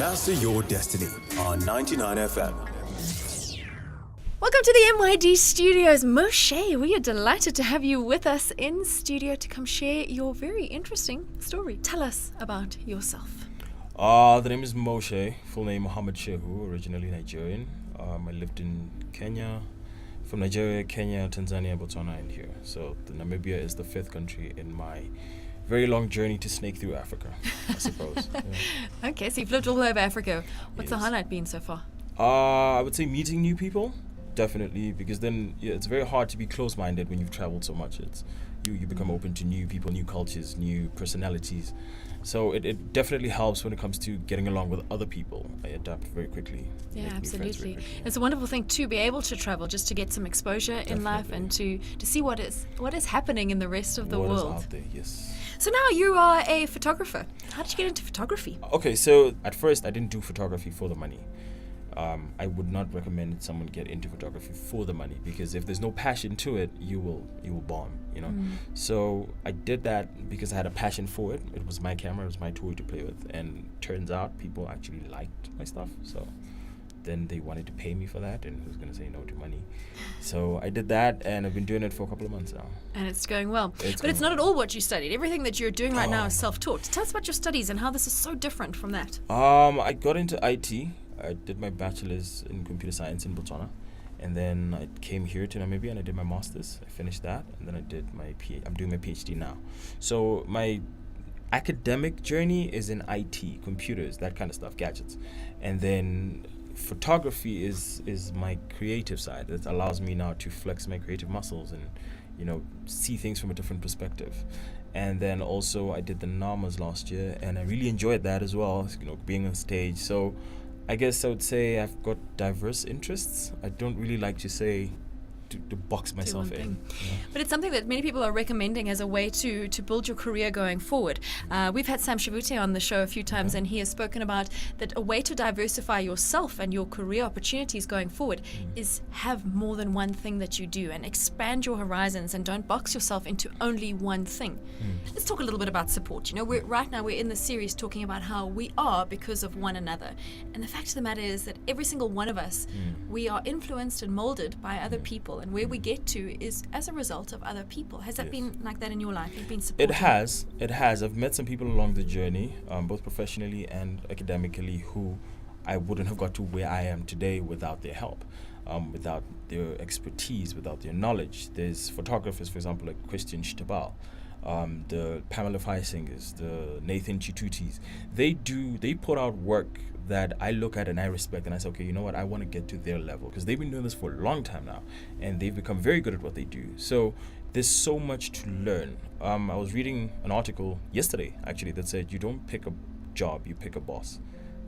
Master Your Destiny on 99 FM. Welcome to the MYD Studios. Moshe, we are delighted to have you with us in studio to come share your very interesting story. Tell us about yourself. The name is Moshe, full name Mohammed Shehu, originally Nigerian. I lived in Kenya, from Nigeria, Kenya, Tanzania, Botswana, and here. So Namibia is the fifth country in my very long journey to snake through Africa, I suppose. Yeah. Okay, so you've lived all over Africa. What's the Yes. highlight been so far? I would say meeting new people, definitely, because then it's very hard to be close-minded when you've traveled so much. It's you become open to new people, new cultures, new personalities. So it definitely helps when it comes to getting along with other people. I adapt very quickly. Yeah, make new friends very absolutely. quickly. It's a wonderful thing to be able to travel, just to get some exposure in life and to see what is happening in the rest of the What is world. out there, yes. So now you are a photographer. How did you get into photography? Okay, so at first I didn't do photography for the money. I would not recommend someone get into photography for the money, because if there's no passion to it, you will bomb, you know. So I did that because I had a passion for it. It was my camera, it was my toy to play with, and turns out people actually liked my stuff. So then they wanted to pay me for that, and who's gonna say no to money? So I did that, and I've been doing it for a couple of months now. And it's going well. It's But it's going not at all what you studied. Everything that you're doing right now is Oh. self-taught. Tell us about your studies and how this is so different from that. I got into IT. I did my bachelor's in computer science in Botswana, and then I came here to Namibia and I did my master's. I finished that, and then I did I'm doing my PhD now. So my academic journey is in IT, computers, that kind of stuff, gadgets, and then photography is my creative side. It allows me now to flex my creative muscles and see things from a different perspective. And then also I did the NAMAs last year, and I really enjoyed that as well, being on stage. So I guess I would say I've got diverse interests. I don't really like to say to box myself in. Yeah. But it's something that many people are recommending as a way to build your career going forward. We've had Sam Shavute on the show a few times, and he has spoken about that a way to diversify yourself and your career opportunities going forward is have more than one thing that you do and expand your horizons, and don't box yourself into only one thing. Let's talk a little bit about support. Right now we're in the series talking about how we are because of one another. And the fact of the matter is that every single one of us, we are influenced and molded by other people. And where we get to is as a result of other people. Has that Yes. been like that in your life? You've been supported? It has. I've met some people along the journey, both professionally and academically, who I wouldn't have got to where I am today without their help, without their expertise, without their knowledge. There's photographers, for example, like Christian Shtabal, the Pamela Feisingers, the Nathan Chitutis. They put out work that I look at and I respect, and I say, okay, you know what, I want to get to their level, because they've been doing this for a long time now, and they've become very good at what they do. So there's so much to learn. I was reading an article yesterday, actually, that said you don't pick a job, you pick a boss.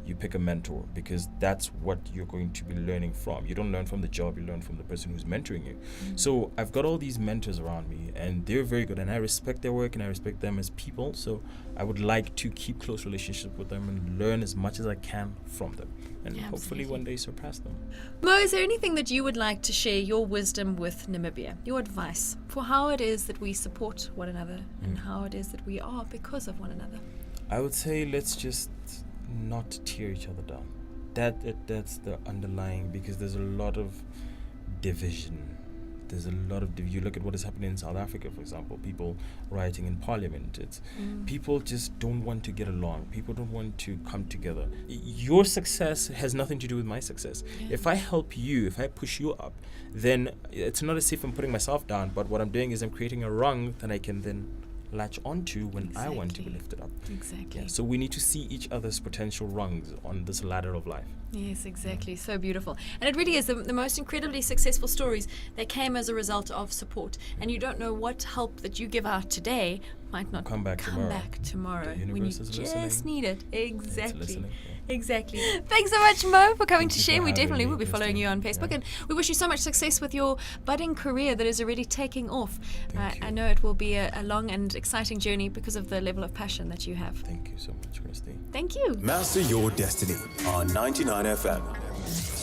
You pick a mentor, because that's what you're going to be learning from. You don't learn from the job, you learn from the person who's mentoring you. So I've got all these mentors around me, and they're very good, and I respect their work and I respect them as people. So I would like to keep close relationships with them and learn as much as I can from them, and Yeah, hopefully absolutely. one day surpass them. Mo, is there anything that you would like to share your wisdom with Namibia, your advice for how it is that we support one another and how it is that we are because of one another? I would say let's just not tear each other down. That's the underlying, because there's a lot of division. There's a lot of you look at what is happening in South Africa, for example, people rioting in parliament. It's people just don't want to get along. People don't want to come together. Your success has nothing to do with my success. If I help you, if I push you up, then it's not as if I'm putting myself down, but what I'm doing is I'm creating a rung that I can then latch onto when I want to be Exactly. lifted up. Exactly. Yeah, so we need to see each other's potential rungs on this ladder of life. Yes, exactly. So beautiful. And it really is the most incredibly successful stories that came as a result of support. And you don't know what help that you give out today might not Come back tomorrow. The when you universe is just listening. need it. It's Exactly. listening, yeah. Exactly. Thanks so much, Mo, for coming Thank to you share. for We having definitely me, will be following you on Christine. Facebook. Yeah. And we wish you so much success with your budding career that is already taking off. Thank I you. know it will be a long and exciting journey because of the level of passion that you have. Thank you so much, Christy. Thank you. Master Your Destiny on 99 FM.